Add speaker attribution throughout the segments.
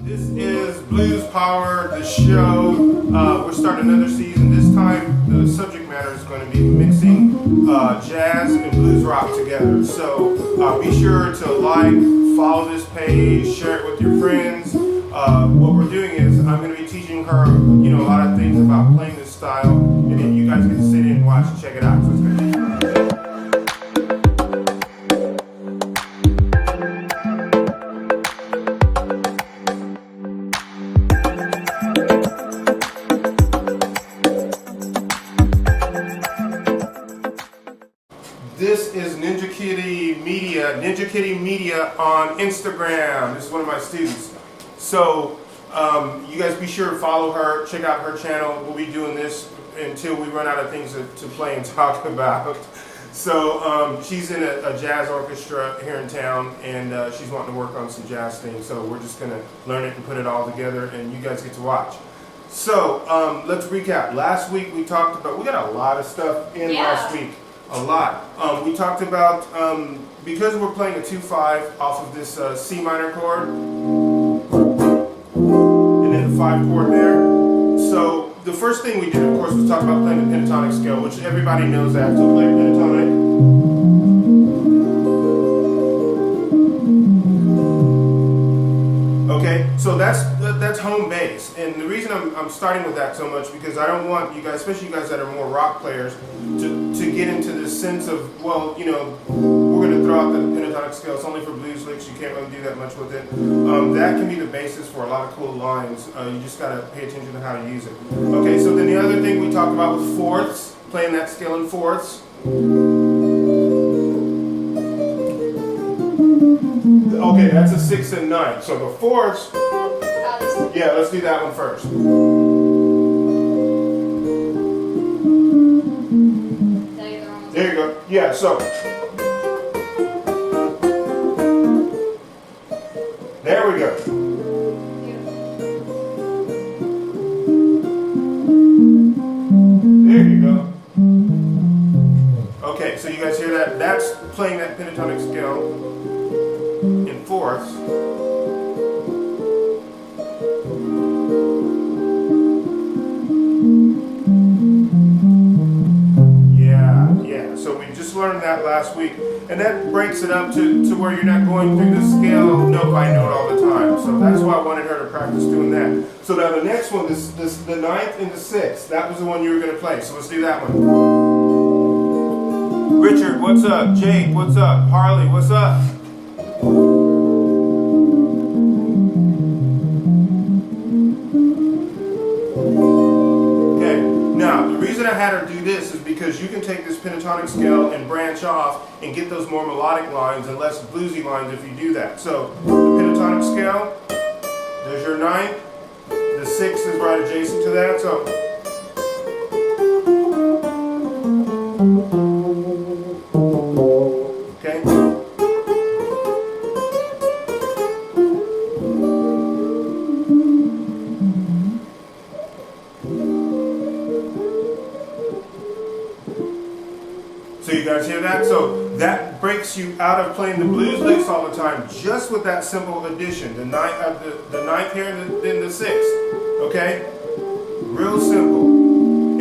Speaker 1: This is Blues Power, the show. We're starting another season. This time, the subject matter is going to be mixing jazz and blues rock together. So be sure to like, follow this page, share it with your friends. What we're doing is I'm going to be teaching her, a lot of things about playing this style, and then you guys get to sit in and watch and check it out. So it's going to be This is ninjakittymedia on Instagram. This is one of my students. So you guys be sure to follow her, check out her channel. We'll be doing this until we run out of things to play and talk about. So she's in a jazz orchestra here in town, and she's wanting to work on some jazz things. So we're just going to learn it and put it all together, and you guys get to watch. So let's recap. Last week we talked about, we got a lot of stuff in last week. A lot. We talked about, because we're playing a 2-5 off of this C minor chord, and then the 5 chord there. So the first thing we did, of course, was talk about playing the pentatonic scale, which everybody knows that. So play pentatonic. Okay, so that's home base, and the reason I'm starting with that so much because I don't want you guys, especially you guys that are more rock players, to get into this sense of, well, we're going to throw out the pentatonic scale. It's only for blues licks. You can't really do that much with it. That can be the basis for a lot of cool lines. You just got to pay attention to how to use it. Okay, so then the other thing we talked about was fourths, playing that scale in fourths. Okay, that's a 6 and 9. So the fourths, yeah, let's do that one first. There you go. Yeah, so there we go. There you go. Okay, so you guys hear that? That's playing that pentatonic scale in fourths. Yeah. So we just learned that last week, and that breaks it up to where you're not going through the scale note by note all the time. So that's why I wanted her to practice doing that. So now the next one, the 9th and the 6th, that was the one you were going to play. So let's do that one. Richard, what's up? Jake, what's up? Harley, what's up? Okay, now the reason I had her do this is because you can take this pentatonic scale and branch off and get those more melodic lines and less bluesy lines if you do that. So the pentatonic scale, there's your 9th, the 6th is right adjacent to that. So So you guys hear that? So that breaks you out of playing the blues licks all the time, just with that simple addition. The 9th here and then the 6th. Okay? Real simple.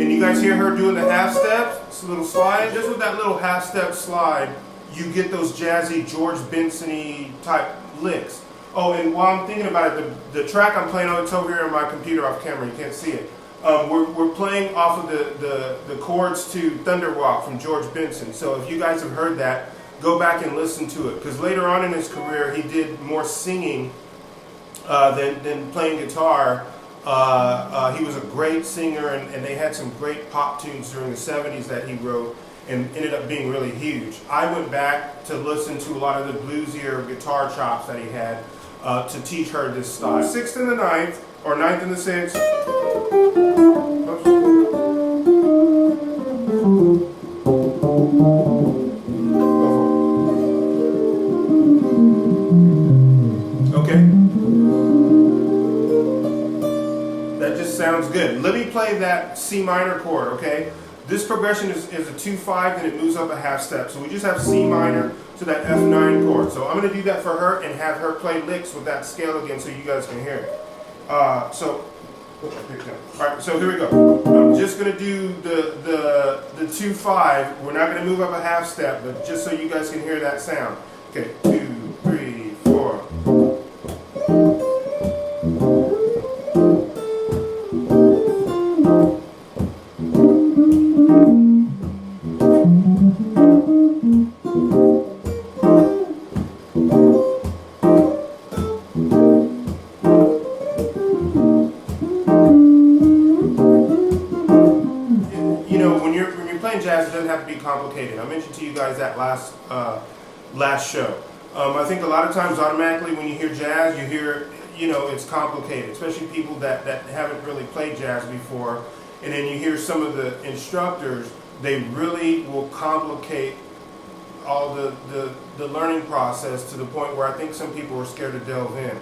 Speaker 1: And you guys hear her doing the half steps? It's a little slide. Just with that little half step slide, you get those jazzy George Benson-y type licks. Oh, and while I'm thinking about it, the track I'm playing on, it's over here on my computer off camera. You can't see it. We're playing off of the chords to Thunder Walk from George Benson. So if you guys have heard that, go back and listen to it. Because later on in his career, he did more singing than playing guitar. He was a great singer, and they had some great pop tunes during the 70s that he wrote and ended up being really huge. I went back to listen to a lot of the bluesier guitar chops that he had to teach her this style. 6th and the 9th, or 9th and the 6th. Okay. That just sounds good. Let me play that C minor chord, okay? this progression is a 2-5, then it moves up a half step. So we just have C minor to that F9 chord. So I'm going to do that for her and have her play licks with that scale again so you guys can hear it. All right, so here we go. I'm just going to do the 2-5. We're not going to move up a half step, but just so you guys can hear that sound. Okay, 2, 3, 4. Jazz, it doesn't have to be complicated. I mentioned to you guys that last show. I think a lot of times automatically when you hear jazz, you hear, it's complicated, especially people that haven't really played jazz before. And then you hear some of the instructors, they really will complicate all the learning process to the point where I think some people are scared to delve in.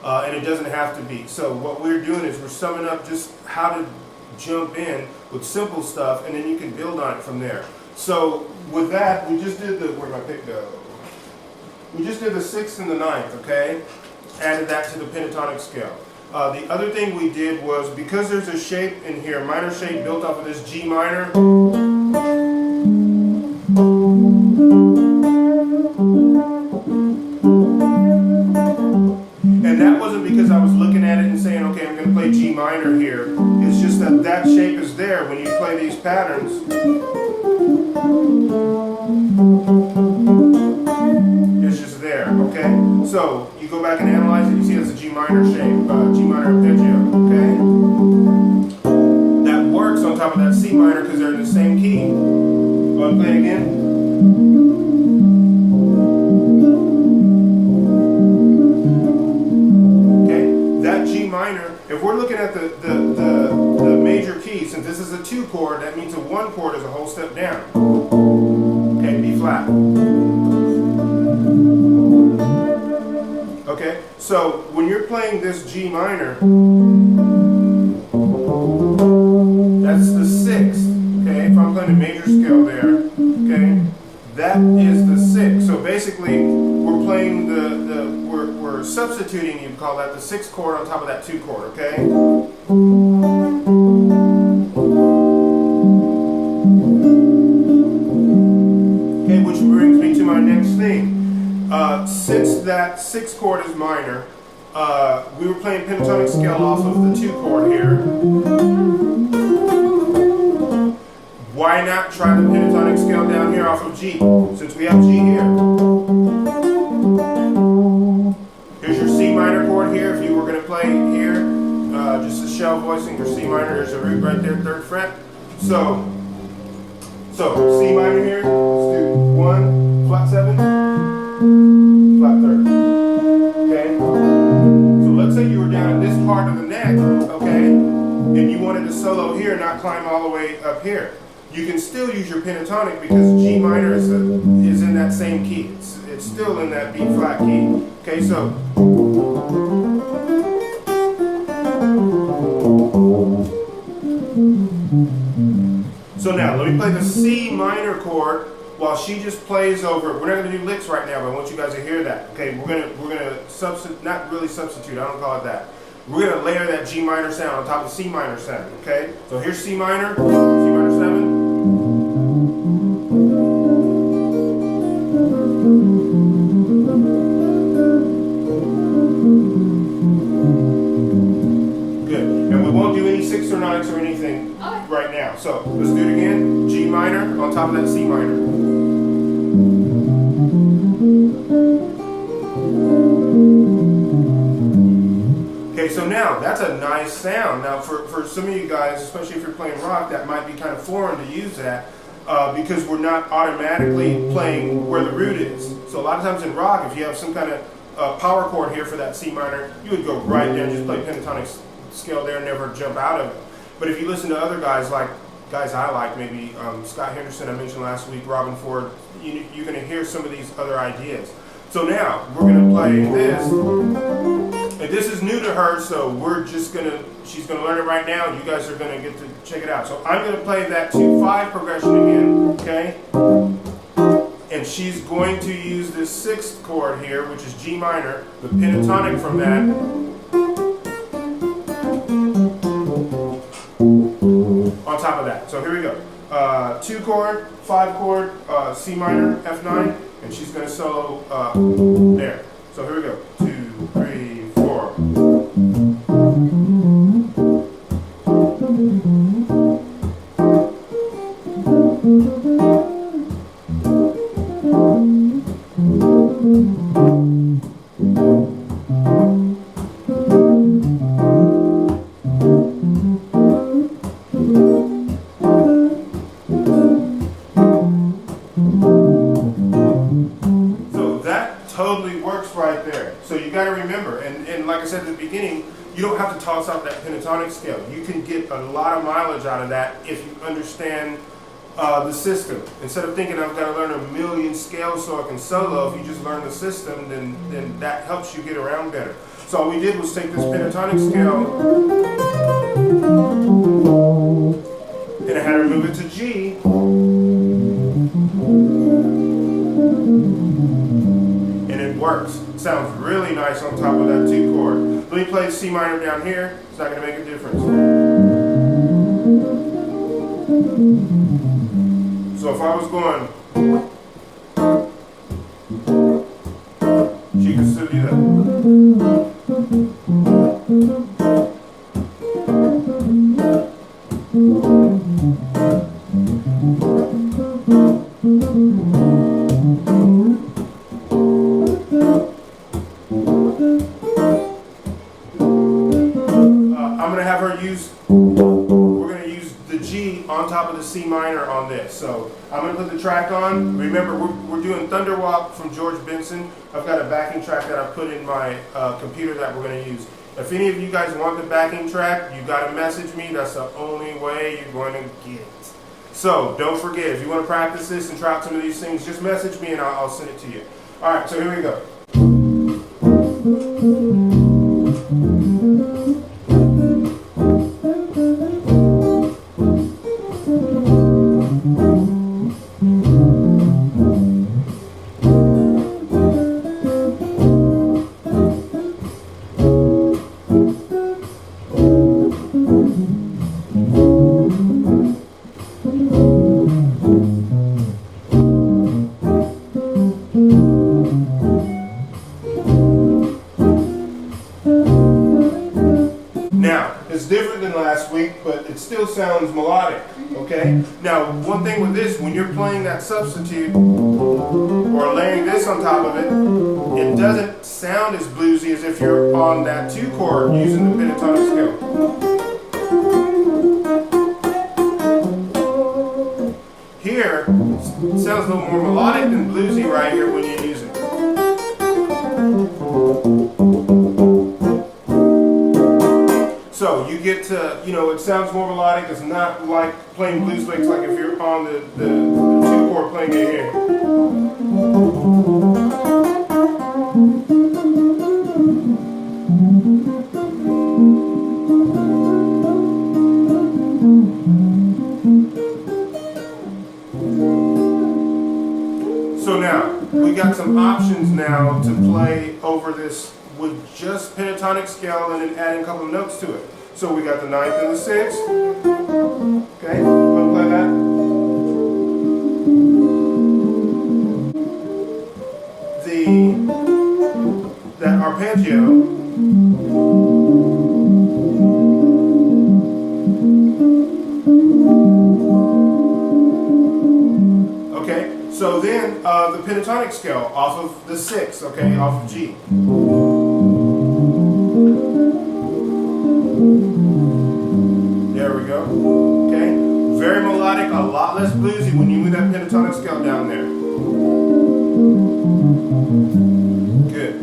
Speaker 1: And it doesn't have to be. So what we're doing is we're summing up just how to jump in with simple stuff, and then you can build on it from there. So with that, we just did where did my pick go? We just did the 6th and the 9th, okay? Added that to the pentatonic scale. The other thing we did was, because there's a shape in here, minor shape built off of this G minor. And that wasn't because I was looking at it and saying, okay, I'm going to play G minor here. It's just that that shape is there when you play these patterns. It's just there, okay? So you go back and analyze it, you see it's a G minor shape, G minor arpeggio, okay? That works on top of that C minor because they're in the same key. Go ahead and play it again. If we're looking at the major key, since this is a 2 chord, that means a 1 chord is a whole step down. Okay, B flat. Okay, so when you're playing this G minor, that's the 6th. Okay, if I'm playing a major scale there, okay, that is the 6th. So basically, we're playing we're substituting, you'd call that the 6th chord on top of that 2 chord, okay? Okay, which brings me to my next thing. Since that 6th chord is minor, we were playing pentatonic scale off of the 2 chord here. Why not try the pentatonic scale down here off of G, since we have G here? Here's your C minor chord here. If you were going to play here, just a shell voicing your C minor, there's a root right there, 3rd fret. So C minor here, let's do 1, flat 7, flat 3rd. Okay? So let's say you were down in this part of the neck, okay, and you wanted to solo here, not climb all the way up here. You can still use your pentatonic because G minor is in that same key. It's still in that B flat key. Okay, so now let me play the C minor chord while she just plays over. We're not going to do licks right now, but I want you guys to hear that. Okay, we're gonna substitute, not really substitute. I don't call it that. We're going to layer that G minor sound on top of C minor sound. Okay, so here's C minor 7. Or 9s or anything right now. So let's do it again. G minor on top of that C minor. Okay, so now that's a nice sound. Now for some of you guys, especially if you're playing rock, that might be kind of foreign to use that because we're not automatically playing where the root is. So a lot of times in rock, if you have some kind of power chord here for that C minor, you would go right there and just play pentatonic scale there and never jump out of it. But if you listen to other guys, like guys I like, maybe Scott Henderson I mentioned last week, Robin Ford, you're going to hear some of these other ideas. So now we're going to play this. And this is new to her, so she's gonna learn it right now. You guys are gonna get to check it out. So I'm gonna play that 2-5 progression again, okay? And she's going to use this 6th chord here, which is G minor, the pentatonic from that. On top of that. So here we go. 2 chord, 5 chord, C minor, F9, and she's gonna solo there. So here we go. 2, 3, 4. Totally works right there. So you got to remember, and like I said at the beginning, you don't have to toss out that pentatonic scale. You can get a lot of mileage out of that if you understand the system. Instead of thinking I've got to learn a million scales so I can solo, if you just learn the system, then that helps you get around better. So all we did was take this pentatonic scale and I had to move it to G. Works. It sounds really nice on top of that 2 chord. Let me play C minor down here. It's not going to make a difference. So if I was going, she can still do that. We're going to use the G on top of the C minor on this. So I'm going to put the track on. Remember, we're doing Thunder Walk from George Benson. I've got a backing track that I put in my computer that we're going to use. If any of you guys want the backing track, you got to message me. That's the only way you're going to get it. So don't forget, if you want to practice this and try out some of these things, just message me and I'll send it to you. All right, so here we go. Now, it's different than last week, but it still sounds melodic, okay? Now, one thing with this, when you're playing that substitute or laying this on top of it, it doesn't sound as bluesy as if you're on that 2 chord using the pentatonic scale. Here, it sounds a little more melodic than bluesy right here when you use it. So you get to, it sounds more melodic. It's not like playing blues licks like if you're on the 2 chord playing it here. So now, we got some options now to play over this with just pentatonic scale and then adding a couple of notes to it. So we got the 9th and the 6th. Okay, want to play that? That arpeggio. Okay, so then the pentatonic scale off of the 6th, okay, off of G. There we go. Okay, very melodic, a lot less bluesy when you move that pentatonic scale down there. Good.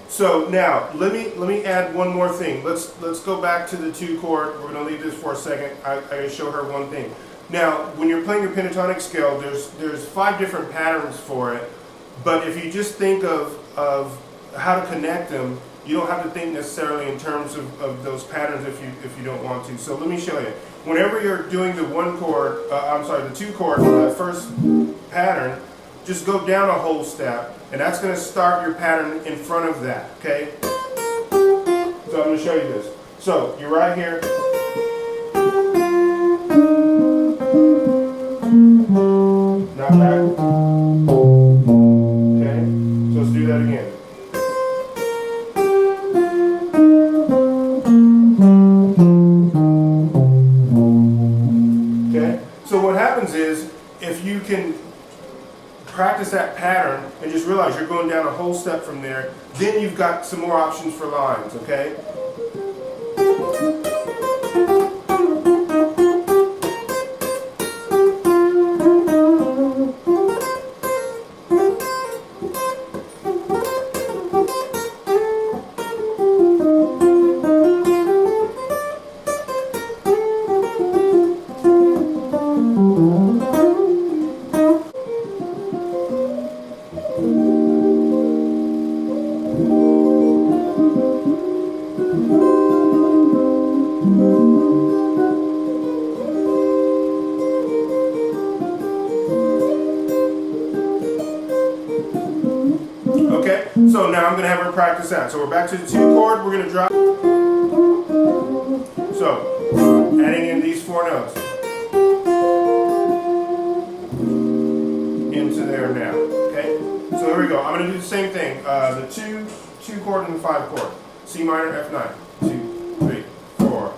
Speaker 1: So now let me add one more thing. Let's go back to the 2 chord. We're going to leave this for a second. I got to show her one thing. Now, when you're playing your pentatonic scale, there's 5 different patterns for it. But if you just think of how to connect them, You don't have to think necessarily in terms of those patterns if you don't want to. So let me show you. Whenever you're doing the the 2 chord for that first pattern, just go down a whole step, and that's going to start your pattern in front of that, okay? So I'm going to show you this. So you're right here. Not back. Okay, so let's do that again. Okay, so what happens is, if you can practice that pattern and just realize you're going down a whole step from there, then you've got some more options for lines, okay? Okay, so now I'm going to have her practice that. So we're back to the 2 chord, we're going to drop. So, adding in these 4 notes. Into there now, okay? So here we go, I'm going to do the same thing. The 2 chord and the 5 chord. C minor, F9. 2, 3, 4.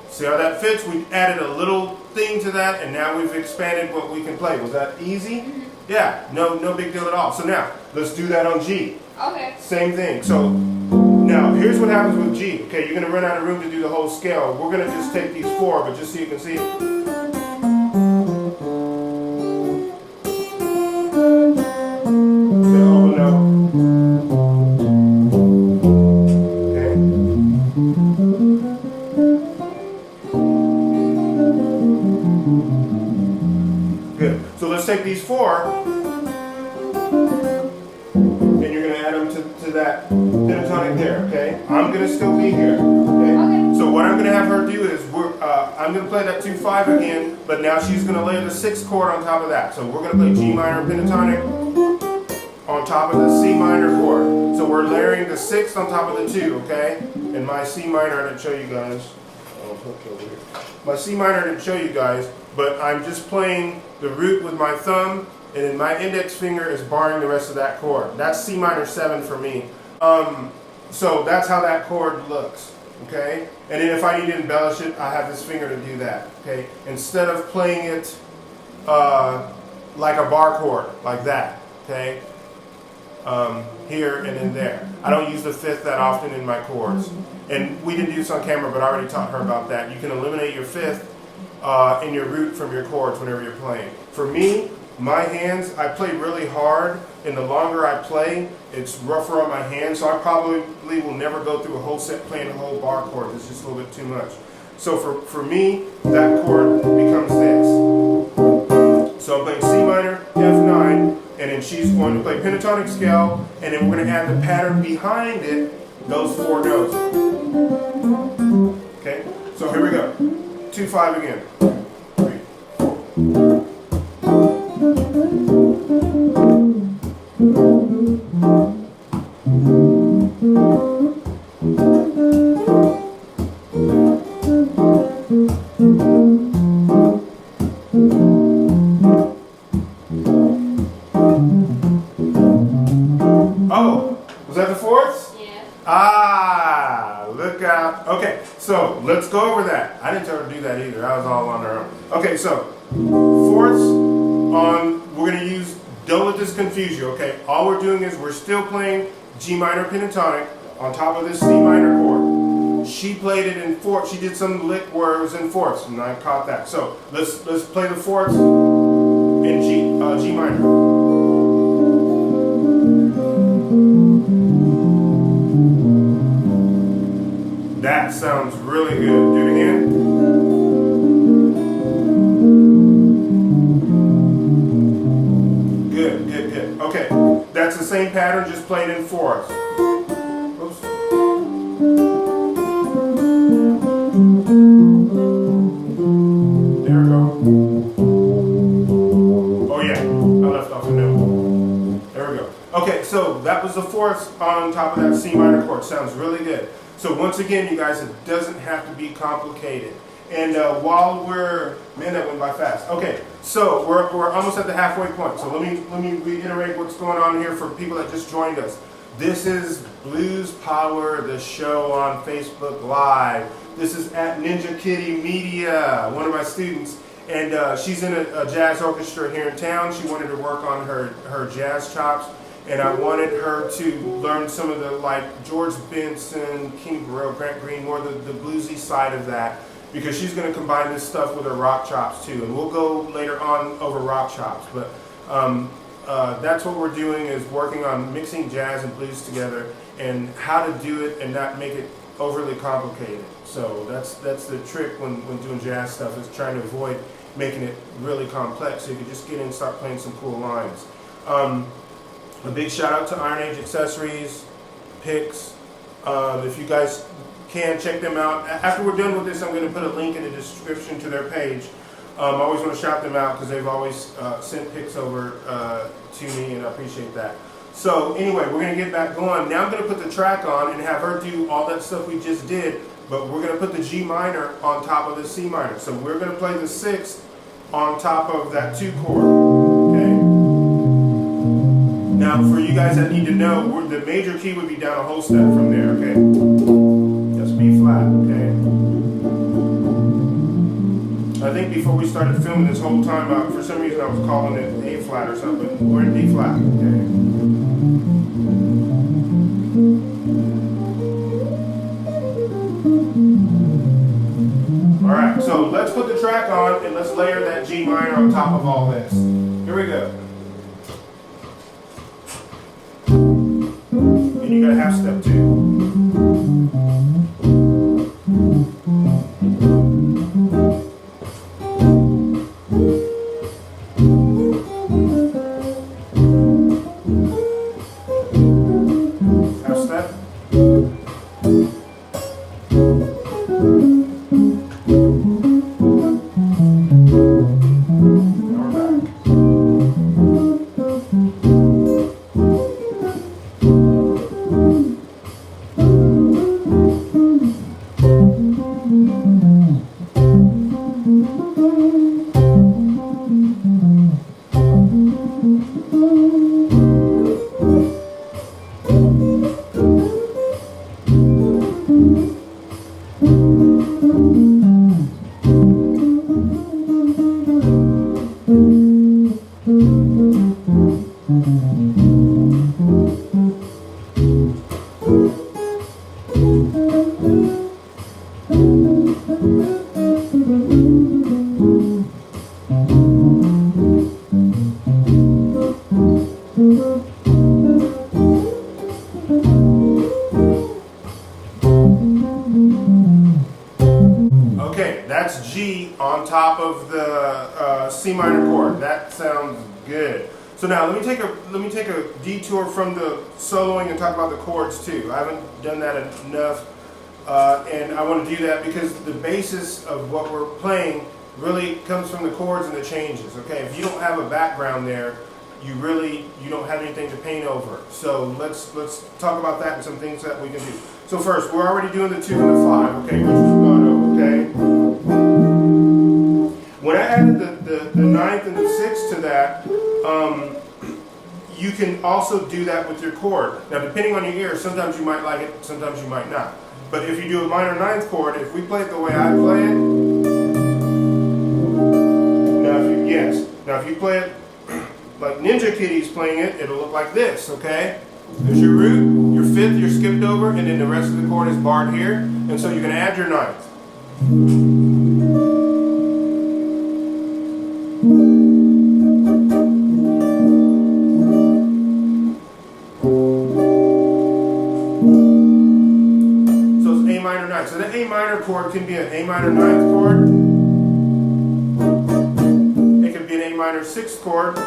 Speaker 1: See how that fits? We added a little thing to that, and now we've expanded what we can play. Was that easy? Mm-hmm. Yeah, no big deal at all. So now, let's do that on G. Okay. Same thing. So now, here's what happens with G. Okay, you're going to run out of room to do the whole scale. We're going to just take these 4, but just so you can see it. Good. So let's take these 4, and you're going to add them to that pentatonic there, okay? I'm going to still be here, okay? So what I'm going to have her do is, I'm going to play that 2-5 again, but now she's going to lay the 6th chord on top of that. So we're going to play G minor pentatonic on top of the C minor chord. So we're layering the 6th on top of the 2, okay? And my C minor, I didn't show you guys. My C minor I didn't show you guys, but I'm just playing the root with my thumb, and then my index finger is barring the rest of that chord. That's C minor 7 for me. So that's how that chord looks, okay? And then if I need to embellish it, I have this finger to do that, okay? Instead of playing it like a bar chord, like that, okay? Here and then there. I don't use the 5th that often in my chords. And we didn't do this on camera, but I already taught her about that. You can eliminate your 5th in your root from your chords whenever you're playing. For me, my hands, I play really hard, and the longer I play, it's rougher on my hands, so I probably will never go through a whole set playing a whole bar chord. It's just a little bit too much. So for me, that chord becomes this. So I'm playing C minor, F9, and then she's going to play pentatonic scale, and then we're going to add the pattern behind it, those 4 notes. Okay, so here we go. 2-5 again. 3, 4. Oh, was that the 4th? Yeah. Ah, look out. Okay, so let's go over that. I didn't tell her to do that either. I was all on her own. Okay, so 4ths on, we're going to use don't let this confuse you, okay? All we're doing is we're still playing G minor pentatonic on top of this C minor chord. She played it in fourths. She did some lick where it was in fourths, and I caught that. So let's play the fourths in G minor. That sounds really good. Do it again. Good, good, good. Okay, that's the same pattern, just played in fourths. Oops. There we go. Oh yeah, I left off a note. There we go. Okay, so that was the fourths on top of that C minor chord. Sounds really good. So once again, you guys, it doesn't have to be complicated. And while we're, man, that went by fast. Okay, so we're almost at the halfway point. So let me reiterate what's going on here for people that just joined us. This is Blues Power, the show on Facebook Live. This is at ninjakittymedia, one of my students, and she's in a jazz orchestra here in town. She wanted to work on her jazz chops. And I wanted her to learn some of the, like, George Benson, King Burrell, Grant Green, more the bluesy side of that, because she's going to combine this stuff with her rock chops too. And we'll go later on over rock chops. But that's what we're doing, is working on mixing jazz and blues together and how to do it and not make it overly complicated. So that's the trick when doing jazz stuff, is trying to avoid making it really complex, so you can just get in and start playing some cool lines. A big shout out to Iron Age Accessories, Picks. If you guys can, check them out. After we're done with this, I'm going to put a link in the description to their page. I always want to shout them out because they've always sent picks over to me, and I appreciate that. So anyway, we're going to get back going. Now I'm going to put the track on and have her do all that stuff we just did, but we're going to put the G minor on top of the C minor. So we're going to play the sixth on top of that 2 chord. Okay. Now, for you guys that need to know, the major key would be down a whole step from there, okay? That's B flat, okay? I think before we started filming this whole time, for some reason I was calling it A flat or something, but we're in D flat, okay? Alright, so let's put the track on and let's layer that G minor on top of all this. Here we go. And you got a half step too. Half step. Now we're back. Okay, that's G on top of the C minor chord. That sounds good. So now let me take a detour from the soloing and talk about the chords too. I haven't done that enough, and I want to do that because the basis of what we're playing really comes from the chords and the changes. Okay, if you don't have a background there, you don't have anything to paint over. So let's talk about that and some things that we can do. So first, we're already doing the 2 and the 5, okay, which is mono, okay? When I added the 9th and the 6th to that, you can also do that with your chord. Now, depending on your ear, sometimes you might like it, sometimes you might not. But if you do a minor 9th chord, if we play it the way I play it, now if you play it like Ninja Kitty's playing it, it'll look like this, okay? There's your root, your fifth you're skipped over, and then the rest of the chord is barred here, and so you're going to add your ninth. So it's A minor ninth. So the A minor chord can be an A minor ninth chord. It can be an A minor sixth chord. We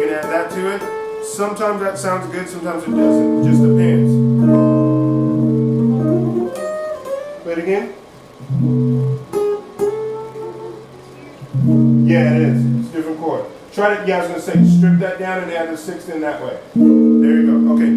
Speaker 1: can add that to it. Sometimes that sounds good, sometimes it doesn't. It just depends. Play it again. Yeah, it is. It's a different chord. Try to, yeah, I was going to say, strip that down and add the sixth in that way. There you go. Okay.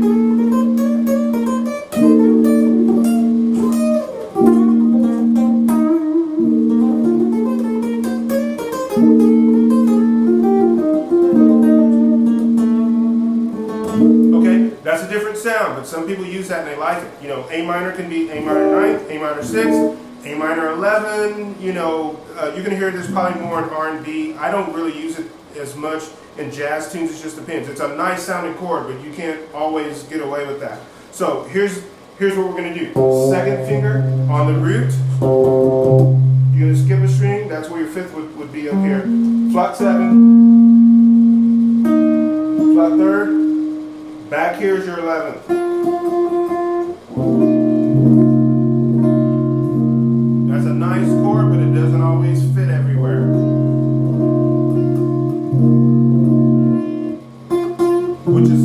Speaker 1: That's a different sound, but some people use that and they like it. You know, A minor can be A minor ninth, A minor sixth, A minor 11. You know, you can hear this probably more in R&B. I don't really use it as much in jazz tunes. It just depends. It's a nice sounding chord, but you can't always get away with that. So here's what we're going to do. Second finger on the root. You're going to skip a string. That's where your fifth would be up here. Flat 7. Flat third. Back here is your 11th. That's a nice chord, but it doesn't always fit everywhere. Which is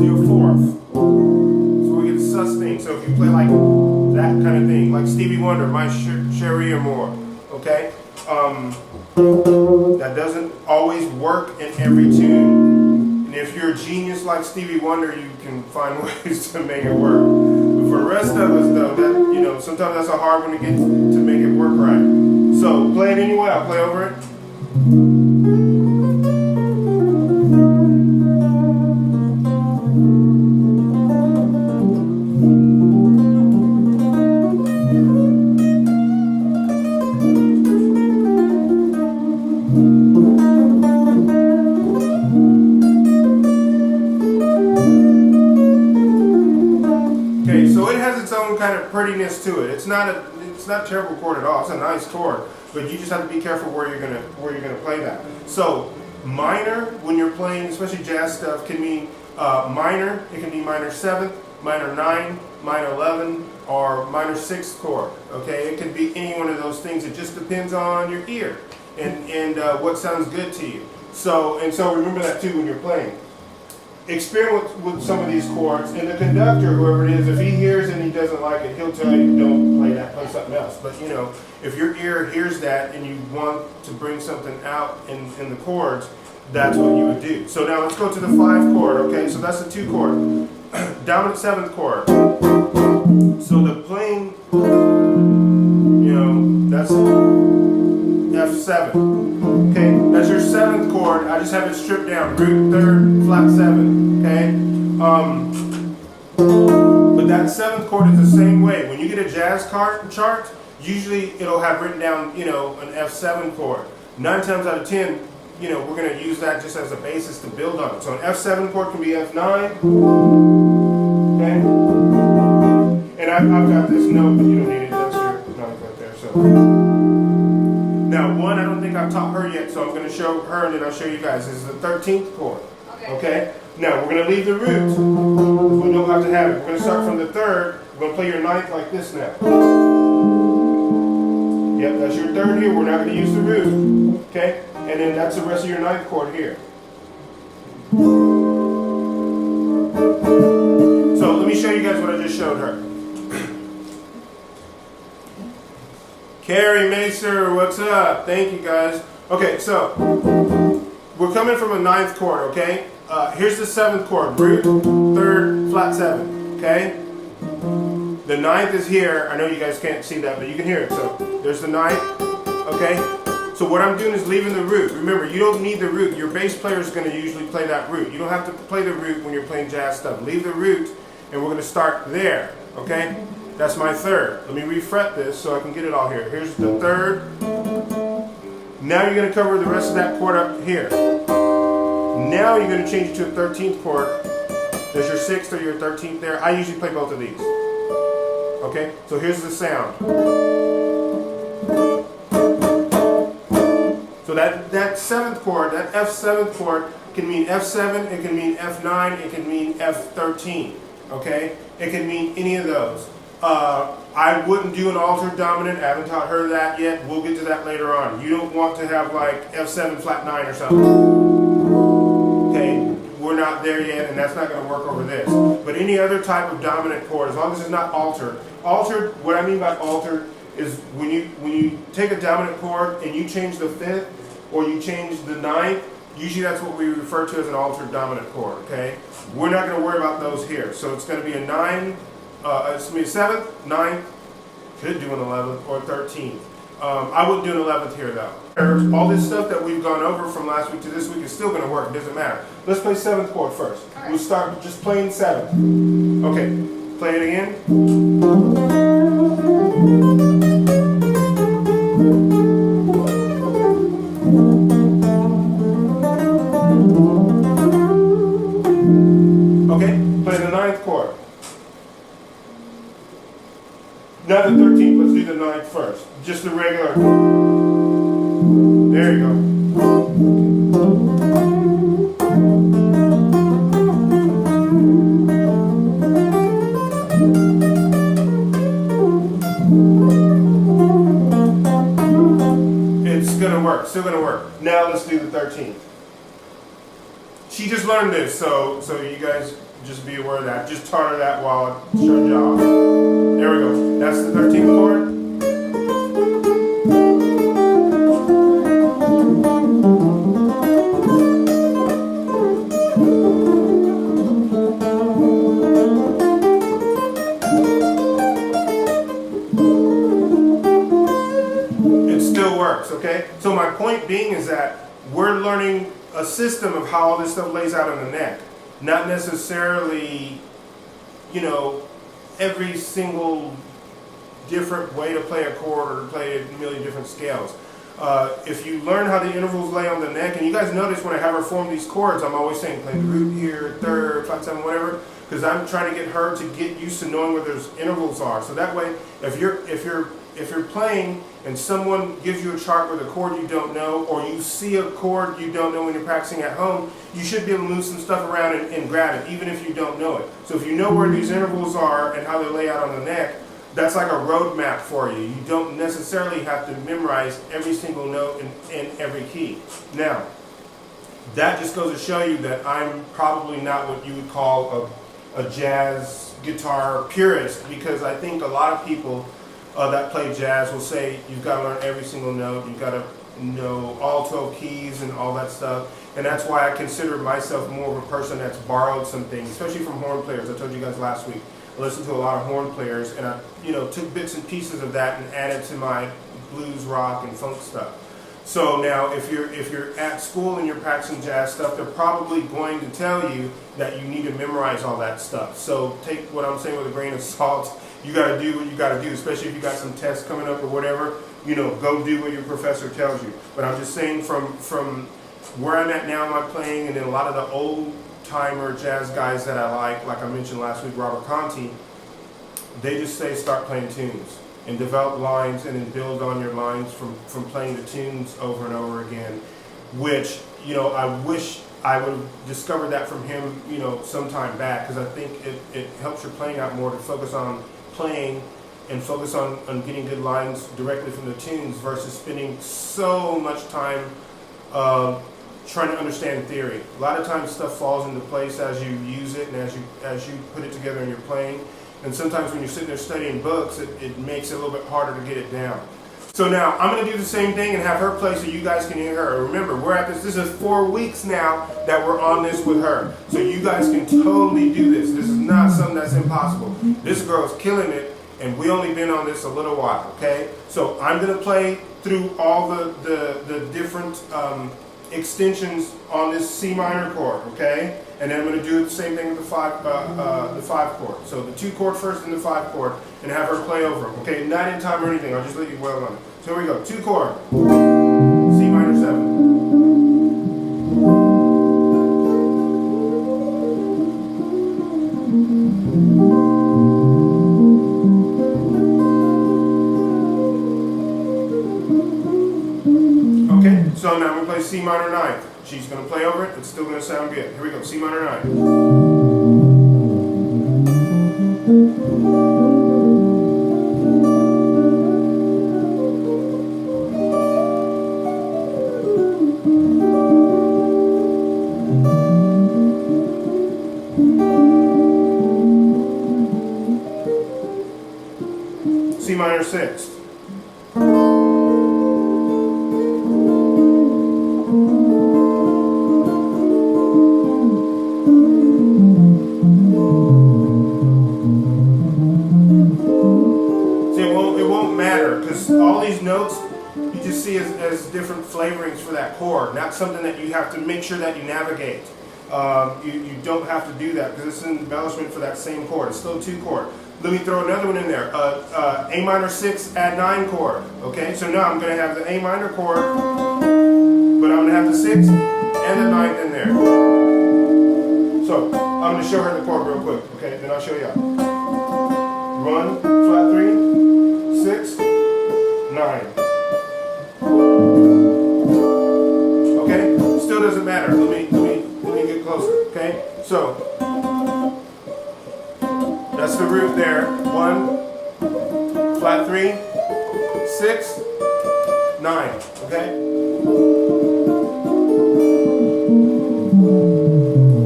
Speaker 1: your fourth. So we get sustain. So if you play like that kind of thing, like Stevie Wonder, My Cherie or more, okay? That doesn't always work in every tune. And if you're a genius like Stevie Wonder, you can find ways to make it work. But for the rest of us, though, that, you know, sometimes that's a hard one to get to make it work right. So play it anyway. I'll play over it. So it has its own kind of prettiness to it. It's not a terrible chord at all. It's a nice chord, but you just have to be careful where you're gonna play that. So minor, when you're playing, especially jazz stuff, can mean minor. It can be minor 7th, minor 9, minor 11, or minor 6th chord. Okay, it could be any one of those things. It just depends on your ear and what sounds good to you. So remember that too when you're playing. Experiment with some of these chords, and the conductor, whoever it is, if he hears it and he doesn't like it, he'll tell you don't play that, play something else. But you know, if your ear hears that and you want to bring something out in the chords, that's what you would do. So now let's go to the 5 chord, okay? So that's the 2 chord. Dominant 7th chord. So the playing, you know, that's F7. Okay, that's your 7th chord. I just have it stripped down. Root 3rd, flat 7. Okay, but that 7th chord is the same way. When you get a jazz chart, usually it'll have written down, you know, an F7 chord. 9 times out of 10, you know, we're going to use that just as a basis to build on it. So an F7 chord can be F9. Okay, and I've got this note, but you don't need it. That's your note right there. So. Now, one, I don't think I've taught her yet, so I'm going to show her and then I'll show you guys. This is the 13th chord. Okay? Now, we're going to leave the root. We don't have to have it. We're going to start from the 3rd. We're going to play your 9th like this now. Yep, that's your 3rd here. We're not going to use the root. Okay? And then that's the rest of your 9th chord here. So, let me show you guys what I just showed her. Carrie Macer, what's up? Thank you guys. Okay, so we're coming from a 9th chord, okay? Here's the 7th chord, root, 3rd, flat 7, okay? The 9th is here. I know you guys can't see that, but you can hear it. So there's the 9th, okay? So what I'm doing is leaving the root. Remember, you don't need the root. Your bass player is going to usually play that root. You don't have to play the root when you're playing jazz stuff. Leave the root, and we're going to start there, okay? That's my 3rd. Let me refret this so I can get it all here. Here's the 3rd. Now you're going to cover the rest of that chord up here. Now you're going to change it to a 13th chord. There's your 6th or your 13th there. I usually play both of these. Okay, so here's the sound. So that 7th chord, that F7th chord, can mean F7, it can mean F9, it can mean F13. Okay, it can mean any of those. I wouldn't do an altered dominant. I haven't taught her that yet. We'll get to that later on. You don't want to have like F7 flat 9 or something. Okay, we're not there yet, and that's not going to work over this. But any other type of dominant chord, as long as it's not altered. Altered, what I mean by altered is when you take a dominant chord and you change the 5th or you change the 9th, usually that's what we refer to as an altered dominant chord. Okay, we're not going to worry about those here. So it's going to be a 9. It's going to be a 7th, 9th, could do an 11th, or 13th. I wouldn't do an 11th here though. All this stuff that we've gone over from last week to this week is still going to work. It doesn't matter. Let's play 7th chord first. Right. We'll start just playing 7th. Okay, play it again. Okay, play the 9th chord. Not the 13th, let's do the 9th first. Just the regular. There you go. It's gonna work, still gonna work. Now let's do the 13th. She just learned this, so you guys just be aware of that. Just taught her that while I showed you off. There we go. That's the 13th chord. It still works, okay? So my point being is that we're learning a system of how all this stuff lays out on the neck. Not necessarily, you know, every single different way to play a chord or to play a million different scales. If you learn how the intervals lay on the neck, and you guys notice when I have her form these chords, I'm always saying play the root here, 3rd, flat 7, whatever, because I'm trying to get her to get used to knowing where those intervals are. So that way, if you're playing and someone gives you a chart with a chord you don't know, or you see a chord you don't know when you're practicing at home, you should be able to move some stuff around and grab it, even if you don't know it. So if you know where these intervals are and how they lay out on the neck, that's like a road map for you. You don't necessarily have to memorize every single note in every key. Now, that just goes to show you that I'm probably not what you would call a jazz guitar purist, because I think a lot of people that play jazz will say you've got to learn every single note, you've got to know all 12 keys and all that stuff. And that's why I consider myself more of a person that's borrowed some things, especially from horn players. I told you guys last week, I listened to a lot of horn players, and I took bits and pieces of that and added to my blues, rock, and funk stuff. So now if you're at school and you're practicing jazz stuff, they're probably going to tell you that you need to memorize all that stuff. So take what I'm saying with a grain of salt. You got to do what you got to do, especially if you got some tests coming up or whatever. Go do what your professor tells you. But I'm just saying from where I'm at now in my playing, and then a lot of the old timer jazz guys that I like I mentioned last week, Robert Conti, they just say start playing tunes and develop lines and then build on your lines from playing the tunes over and over again, which, I wish I would have discovered that from him, some time back, because I think it helps your playing out more to focus on playing and focus on getting good lines directly from the tunes versus spending so much time trying to understand theory. A lot of times stuff falls into place as you use it and as you put it together in your playing. And sometimes when you're sitting there studying books, it makes it a little bit harder to get it down. So now I'm going to do the same thing and have her play so you guys can hear her. Remember, we're at this is 4 weeks now that we're on this with her. So you guys can totally do this. This is not something that's impossible. This girl is killing it, and we only been on this a little while, okay? So I'm going to play through all the different extensions on this C minor chord, okay? And then I'm going to do the same thing with the 5 chord. So the 2 chord first and the 5 chord, and have her play over them, okay? Not in time or anything. I'll just let you dwell on it. So here we go. 2 chord, C minor 7. So now I'm going to play C minor 9th. She's going to play over it. It's still going to sound good. Here we go. C minor 9th. C minor 6th. All these notes you just see as different flavorings for that chord, not something that you have to make sure that you navigate. You don't have to do that because it's an embellishment for that same chord. It's still a 2 chord. Let me throw another one in there. A minor 6 add 9 chord. Okay, so now I'm going to have the A minor chord, but I'm going to have the 6th and the 9th in there. So I'm going to show her the chord real quick. Okay, then I'll show you. 1, flat 3, 6, 9. Okay, still doesn't matter. Let me get closer. Okay, so that's the root there. 1, flat 3, 6, 9. Okay.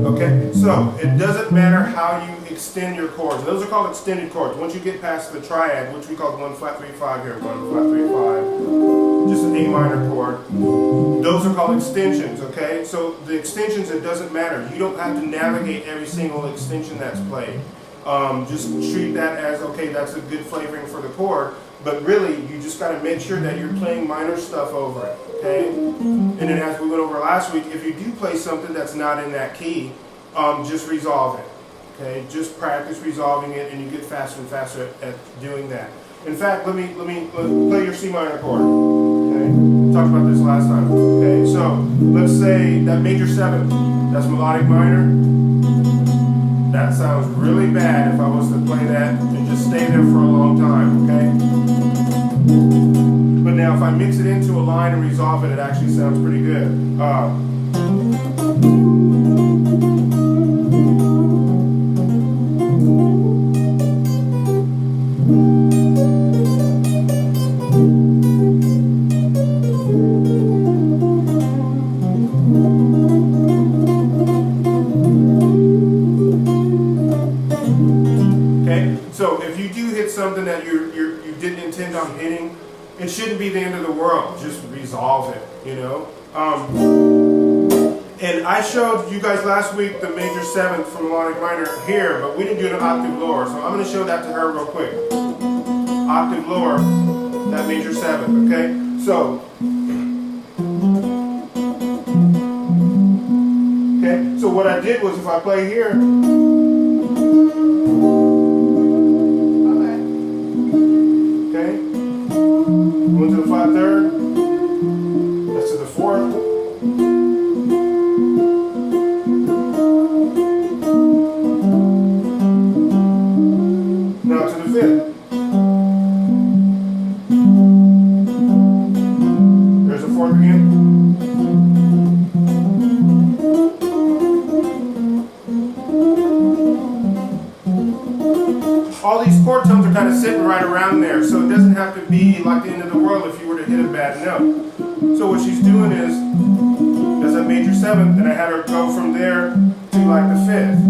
Speaker 1: Okay, so it doesn't matter how you extend your chords. Those are called extended chords. Once you get past the triad, which we call the 1 flat 3 5 here, 1 flat 3 5, just an A minor chord. Those are called extensions. Okay, so the extensions, it doesn't matter. You don't have to navigate every single extension that's played. Just treat that as, okay, that's a good flavoring for the chord, but really you just got to make sure that you're playing minor stuff over it. Okay, and then as we went over last week, if you do play something that's not in that key, just resolve it. Okay, just practice resolving it, and you get faster and faster at doing that. In fact, let me play your C minor chord. Okay, talked about this last time. Okay, so let's say that major 7th. That's melodic minor. That sounds really bad if I was to play that and just stay there for a long time. Okay, but now if I mix it into a line and resolve it, it actually sounds pretty good. So if you do hit something that you didn't intend on hitting, it shouldn't be the end of the world. Just resolve it, you know. And I showed you guys last week the major 7th from melodic minor here, but we didn't do an octave lower. So I'm going to show that to her real quick. Octave lower, that major 7th, okay? So, okay, so what I did was if I play here, going to the flat 3rd, that's to the 4th, now to the 5th. There's a 4th again. All these chord tones are kind of sitting right around there, so it doesn't have to be like the end of the world if you were to hit a bad note. So what she's doing is, there's a major 7th, and I had her go from there to like the 5th.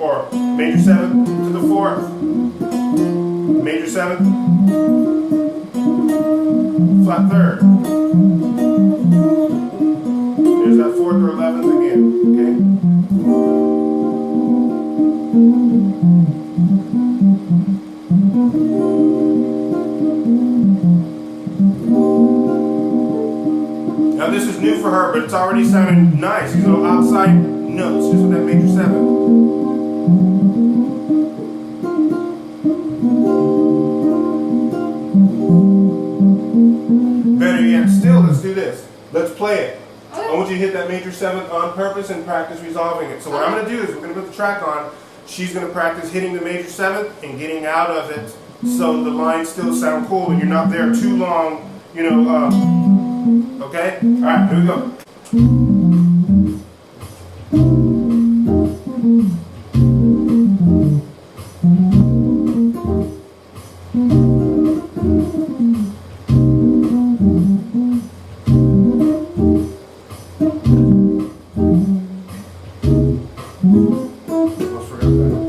Speaker 1: Or major 7th to the 4th. Major 7th, flat 3rd. There's that 4th or 11th again, okay? Now this is new for her, but it's already sounding nice. These little outside notes, just with that major 7th. Better yet still, let's do this. Let's play it. I want you to hit that major 7th on purpose and practice resolving it. So what I'm going to do is we're going to put the track on. She's going to practice hitting the major 7th and getting out of it so the lines still sound cool and you're not there too long, you know, Okay? Alright, here we go. Almost forgot that.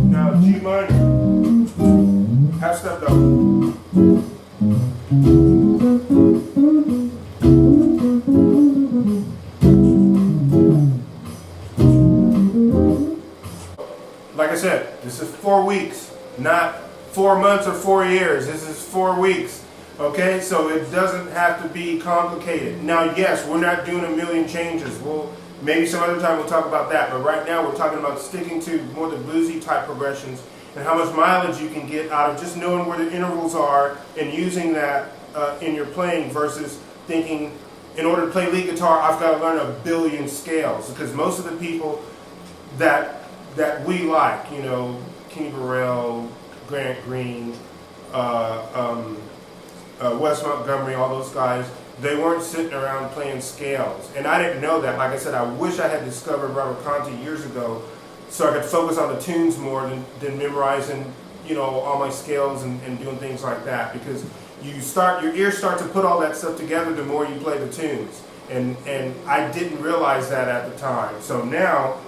Speaker 1: Now G minor. Half step though. Like I said, this is 4 weeks, not 4 months or 4 years. This is 4 weeks. Okay, so it doesn't have to be complicated. Now, yes, we're not doing a million changes. Maybe some other time we'll talk about that. But right now we're talking about sticking to more the bluesy type progressions and how much mileage you can get out of just knowing where the intervals are and using that in your playing versus thinking, in order to play lead guitar, I've got to learn a billion scales. Because most of the people that we like, you know, Kenny Burrell, Grant Green, Wes Montgomery, all those guys, they weren't sitting around playing scales. And I didn't know that. Like I said, I wish I had discovered Robert Conti years ago so I could focus on the tunes more than memorizing, you know, all my scales and doing things like that. Because your ears start to put all that stuff together the more you play the tunes. And I didn't realize that at the time. So now,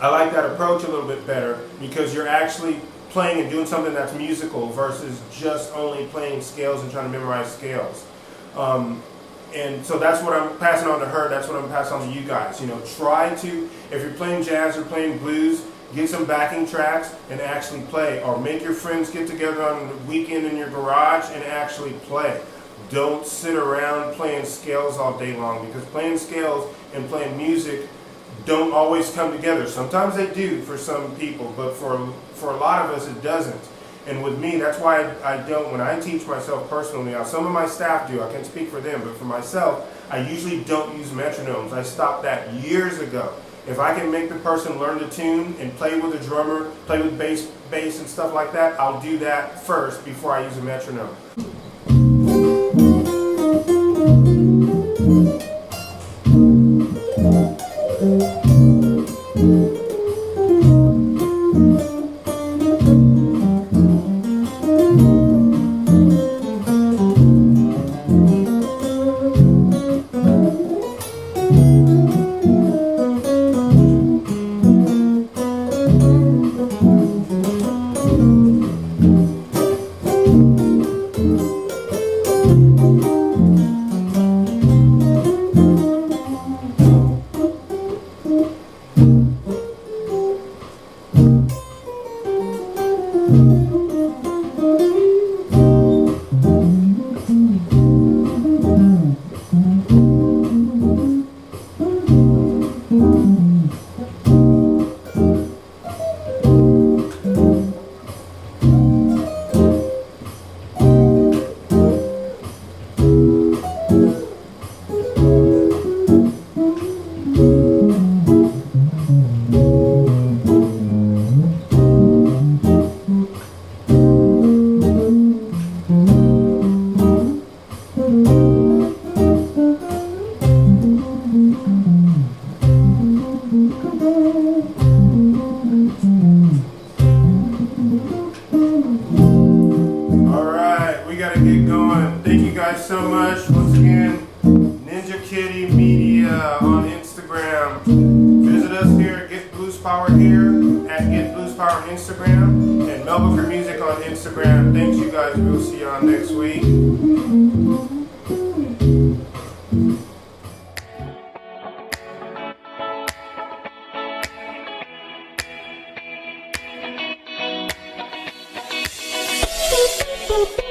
Speaker 1: I like that approach a little bit better because you're actually playing and doing something that's musical versus just only playing scales and trying to memorize scales. And so that's what I'm passing on to her. That's what I'm passing on to you guys. You know, try to, if you're playing jazz or playing blues, get some backing tracks and actually play. Or make your friends get together on the weekend in your garage and actually play. Don't sit around playing scales all day long because playing scales and playing music don't always come together. Sometimes they do for some people, but for a lot of us it doesn't. And with me, that's why I don't, when I teach myself personally, now some of my staff do, I can't speak for them, but for myself, I usually don't use metronomes. I stopped that years ago. If I can make the person learn the tune and play with a drummer, play with bass and stuff like that, I'll do that first before I use a metronome. guys so much. Once again, ninjakittymedia on Instagram. Visit us here at Get Blues Power here at Get Blues Power on Instagram and Melbourne Music on Instagram. Thanks you guys. We'll see y'all next week.
Speaker 2: Boop, boop.